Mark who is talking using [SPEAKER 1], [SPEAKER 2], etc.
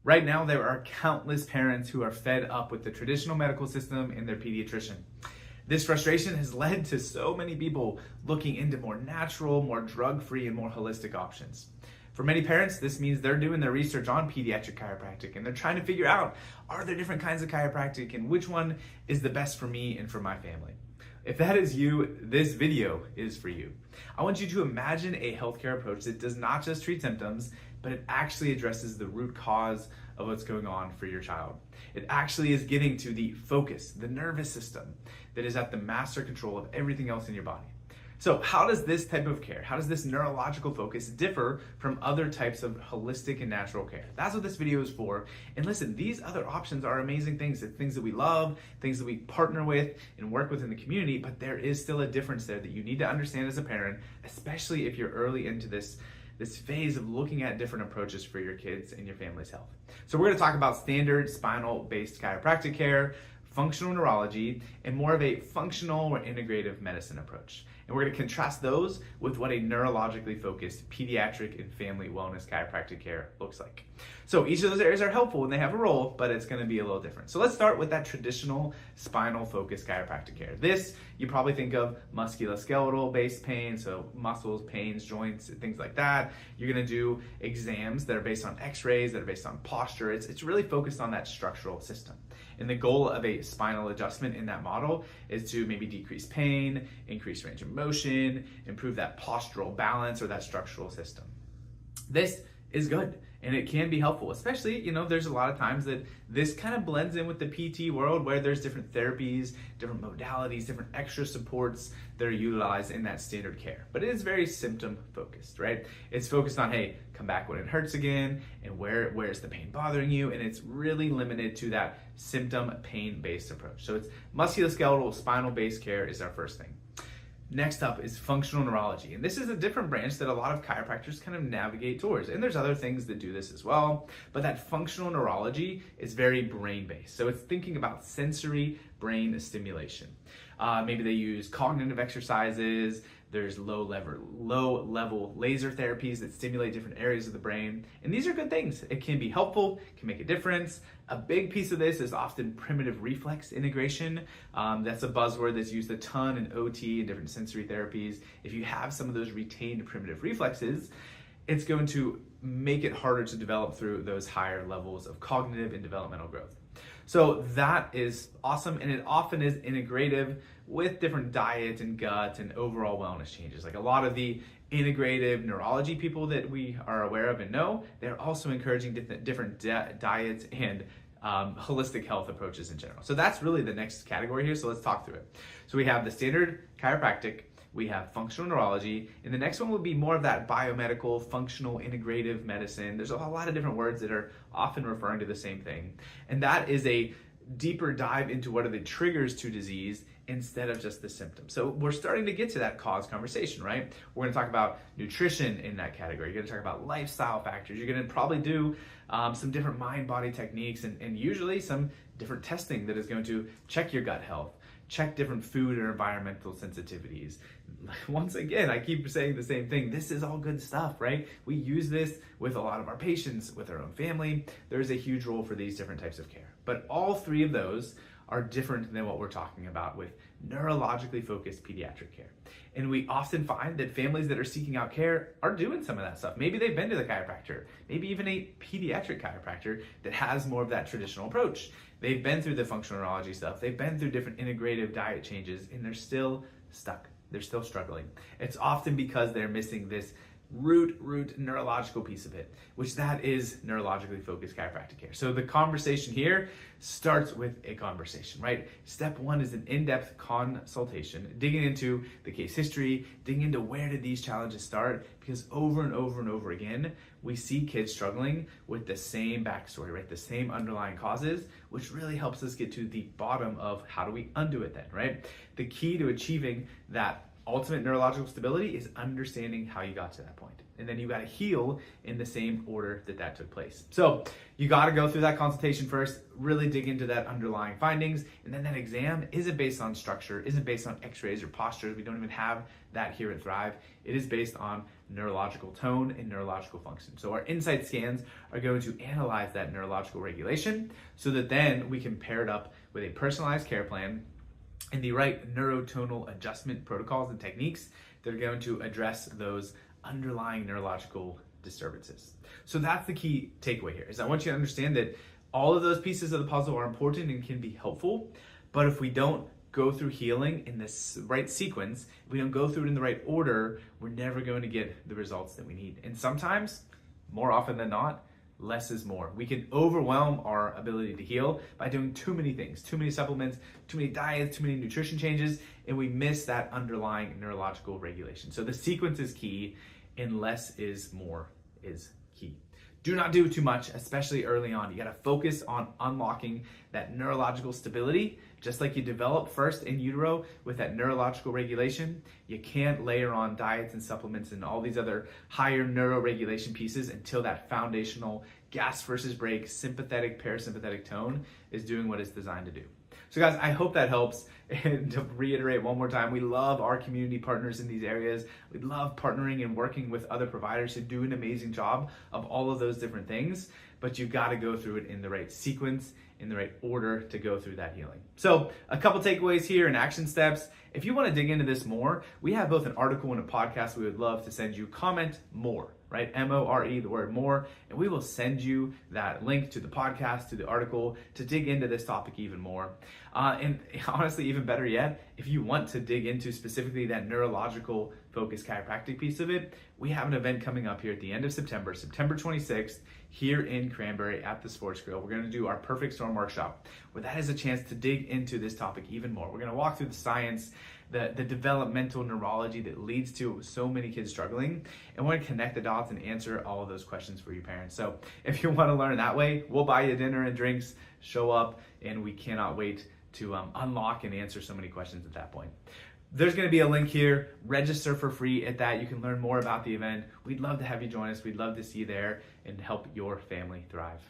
[SPEAKER 1] Right now, there are countless parents who are fed up with the traditional medical system and their pediatrician. This frustration has led to so many people looking into more natural, more drug-free, and more holistic options. For many parents, this means they're doing their research on pediatric chiropractic and they're trying to figure out, are there different kinds of chiropractic and which one is the best for me and for my family? If that is you, this video is for you. I want you to imagine a healthcare approach that does not just treat symptoms, but it actually addresses the root cause of what's going on for your child. It actually is getting to the focus, the nervous system that is at the master control of everything else in your body. So how does this type of care, how does this neurological focus differ from other types of holistic and natural care? That's what this video is for. And listen, these other options are amazing things. They're things that we love, things that we partner with and work with in the community, but there is still a difference there that you need to understand as a parent, especially if you're early into this phase of looking at different approaches for your kids and your family's health. So we're going to talk about standard spinal-based chiropractic care, functional neurology, and more of a functional or integrative medicine approach. And we're going to contrast those with what a neurologically focused pediatric and family wellness chiropractic care looks like. So each of those areas are helpful and they have a role, but it's going to be a little different. So let's start with that traditional spinal focused chiropractic care. This, you probably think of musculoskeletal based pain, so muscles, pains, joints, things like that. You're going to do exams that are based on x-rays, that are based on posture. It's really focused on that structural system. And the goal of a spinal adjustment in that model is to maybe decrease pain, increase range of motion, improve that postural balance or that structural system. This is good and it can be helpful, especially, there's a lot of times that this kind of blends in with the PT world where there's different therapies, different modalities, different extra supports that are utilized in that standard care. But it is very symptom focused, right? It's focused on, hey, come back when it hurts again and where's the pain bothering you? And it's really limited to that symptom pain-based approach. So it's musculoskeletal spinal-based care is our first thing. Next up is functional neurology. And this is a different branch that a lot of chiropractors kind of navigate towards. And there's other things that do this as well. But that functional neurology is very brain-based. So it's thinking about sensory brain stimulation. Maybe they use cognitive exercises. There's low level laser therapies that stimulate different areas of the brain. And these are good things. It can be helpful, can make a difference. A big piece of this is often primitive reflex integration. That's a buzzword that's used a ton in OT and different sensory therapies. If you have some of those retained primitive reflexes, it's going to make it harder to develop through those higher levels of cognitive and developmental growth. So that is awesome, and it often is integrative with different diet and gut and overall wellness changes. Like a lot of the integrative neurology people that we are aware of and know, they're also encouraging different diets and holistic health approaches in general. So that's really the next category here, so let's talk through it. So we have the standard chiropractic, we have functional neurology, and the next one will be more of that biomedical, functional, integrative medicine. There's a lot of different words that are often referring to the same thing. And that is a deeper dive into what are the triggers to disease instead of just the symptoms. So we're starting to get to that cause conversation, right? We're gonna talk about nutrition in that category. You're gonna talk about lifestyle factors. You're gonna probably do some different mind-body techniques and usually some different testing that is going to check your gut health, check different food or environmental sensitivities. Once again, I keep saying the same thing. This is all good stuff, right? We use this with a lot of our patients, with our own family. There's a huge role for these different types of care. But all three of those are different than what we're talking about with neurologically focused pediatric care. And we often find that families that are seeking out care are doing some of that stuff. Maybe they've been to the chiropractor, maybe even a pediatric chiropractor that has more of that traditional approach. They've been through the functional neurology stuff. They've been through different integrative diet changes and they're still stuck. They're still struggling. It's often because they're missing this root neurological piece of it, which that is neurologically focused chiropractic care. So the conversation here starts with a conversation, right? Step one is an in-depth consultation, digging into the case history, digging into where did these challenges start, because over and over and over again, we see kids struggling with the same backstory, right? The same underlying causes, which really helps us get to the bottom of how do we undo it then, right? The key to achieving that ultimate neurological stability is understanding how you got to that point. and then you got to heal in the same order that took place. So you got to go through that consultation first, really dig into that underlying findings, and then that exam isn't based on structure, isn't based on x-rays or postures. We don't even have that here at Thrive. It is based on neurological tone and neurological function. So our insight scans are going to analyze that neurological regulation so that then we can pair it up with a personalized care plan and the right neurotonal adjustment protocols and techniques that are going to address those underlying neurological disturbances. So that's the key takeaway here, is I want you to understand that all of those pieces of the puzzle are important and can be helpful, but if we don't go through healing in this right sequence, if we don't go through it in the right order, we're never going to get the results that we need. And sometimes, more often than not, less is more. We can overwhelm our ability to heal by doing too many things, too many supplements, too many diets, too many nutrition changes, and we miss that underlying neurological regulation. So the sequence is key, and less is more is key. Do not do too much, especially early on. You gotta focus on unlocking that neurological stability. Just like you develop first in utero with that neurological regulation, you can't layer on diets and supplements and all these other higher neuroregulation pieces until that foundational gas versus brake, sympathetic, parasympathetic tone is doing what it's designed to do. So guys, I hope that helps. And to reiterate one more time, we love our community partners in these areas. We love partnering and working with other providers who do an amazing job of all of those different things, but you've got to go through it in the right sequence, in the right order to go through that healing. So a couple takeaways here and action steps. If you want to dig into this more, we have both an article and a podcast we would love to send you. Comment more, right? M-O-R-E, the word more, and we will send you that link to the podcast, to the article, to dig into this topic even more. And honestly, even better yet, if you want to dig into specifically that neurological focused chiropractic piece of it, we have an event coming up here at the end of September, September 26th, here in Cranberry at the Sports Grill. We're going to do our Perfect Storm workshop, where that is a chance to dig into this topic even more. We're going to walk through the science, the developmental neurology that leads to so many kids struggling, and we're going to connect the dots and answer all of those questions for you parents. So if you want to learn that way, we'll buy you dinner and drinks, show up, and we cannot wait to unlock and answer so many questions at that point. There's going to be a link here. Register for free at that. You can learn more about the event. We'd love to have you join us. We'd love to see you there and help your family thrive.